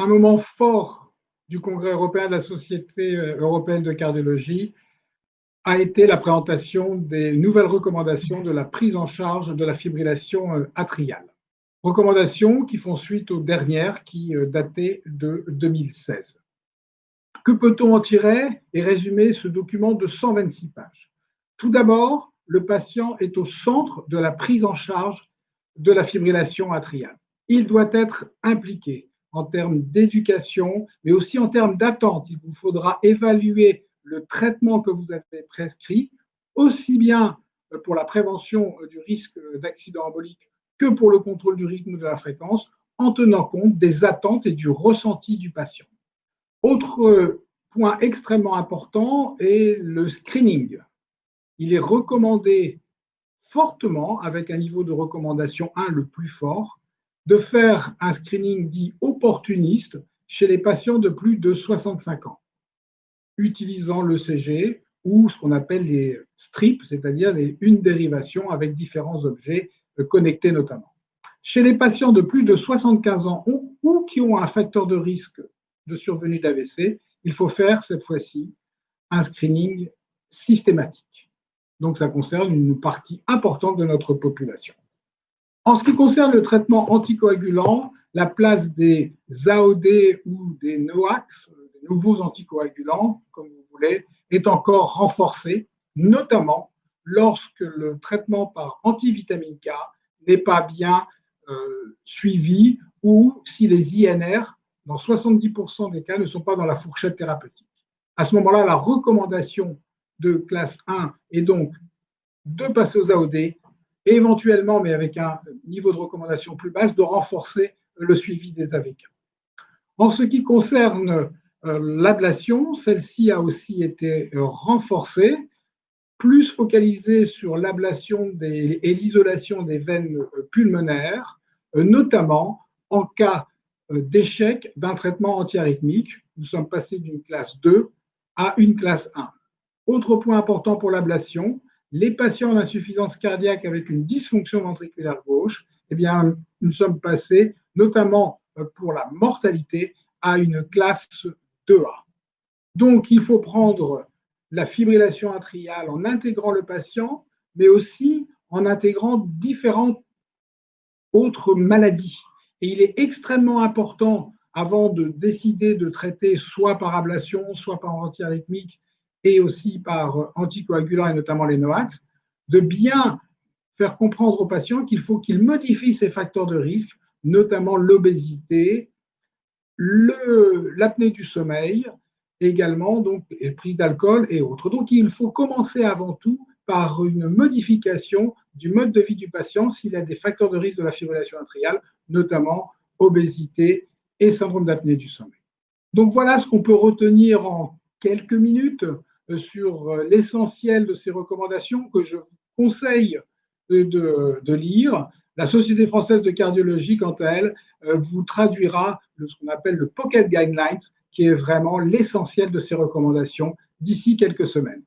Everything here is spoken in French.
un moment fort du Congrès européen de la Société européenne de cardiologie a été la présentation des nouvelles recommandations de la prise en charge de la fibrillation atriale. Recommandations qui font suite aux dernières qui dataient de 2016. Que peut-on en tirer et résumer ce document de 126 pages? Tout d'abord, le patient est au centre de la prise en charge de la fibrillation atriale. Il doit être impliqué en termes d'éducation, mais aussi en termes d'attente. Il vous faudra évaluer le traitement que vous avez prescrit, aussi bien pour la prévention du risque d'accident embolique que pour le contrôle du rythme de la fréquence, en tenant compte des attentes et du ressenti du patient. Autre point extrêmement important est le screening. Il est recommandé fortement, avec un niveau de recommandation 1 le plus fort, de faire un screening dit opportuniste chez les patients de plus de 65 ans, utilisant l'ECG ou ce qu'on appelle les strips, c'est-à-dire une dérivation avec différents objets connectés notamment. Chez les patients de plus de 75 ans ou qui ont un facteur de risque de survenue d'AVC, il faut faire cette fois-ci un screening systématique. Donc ça concerne une partie importante de notre population. En ce qui concerne le traitement anticoagulant, la place des AOD ou des NOACs, des nouveaux anticoagulants, comme vous voulez, est encore renforcée, notamment lorsque le traitement par antivitamine K n'est pas bien suivi ou si les INR, dans 70% des cas, ne sont pas dans la fourchette thérapeutique. À ce moment-là, la recommandation de classe 1 est donc de passer aux AOD et éventuellement, mais avec un niveau de recommandation plus basse, de renforcer le suivi des AVK. En ce qui concerne l'ablation, celle-ci a aussi été renforcée, plus focalisée sur l'ablation et l'isolation des veines pulmonaires, notamment en cas d'échec d'un traitement antiarythmique. Nous sommes passés d'une classe 2 à une classe 1. Autre point important pour l'ablation, les patients d'insuffisance cardiaque avec une dysfonction ventriculaire gauche, eh bien, nous sommes passés, notamment pour la mortalité, à une classe 2A. Donc, il faut prendre la fibrillation atriale en intégrant le patient, mais aussi en intégrant différentes autres maladies. Et il est extrêmement important, avant de décider de traiter soit par ablation, soit par antiarythmique, et aussi par anticoagulants et notamment les NOACs, de bien faire comprendre aux patients qu'il faut qu'ils modifient ces facteurs de risque, notamment l'obésité, l'apnée du sommeil, également donc prise d'alcool et autres. Donc il faut commencer avant tout par une modification du mode de vie du patient s'il a des facteurs de risque de la fibrillation atriale, notamment obésité et syndrome d'apnée du sommeil. Donc voilà ce qu'on peut retenir en quelques minutes sur l'essentiel de ces recommandations que je vous conseille de lire. La Société française de cardiologie, quant à elle, vous traduira ce qu'on appelle le Pocket Guidelines, qui est vraiment l'essentiel de ces recommandations d'ici quelques semaines.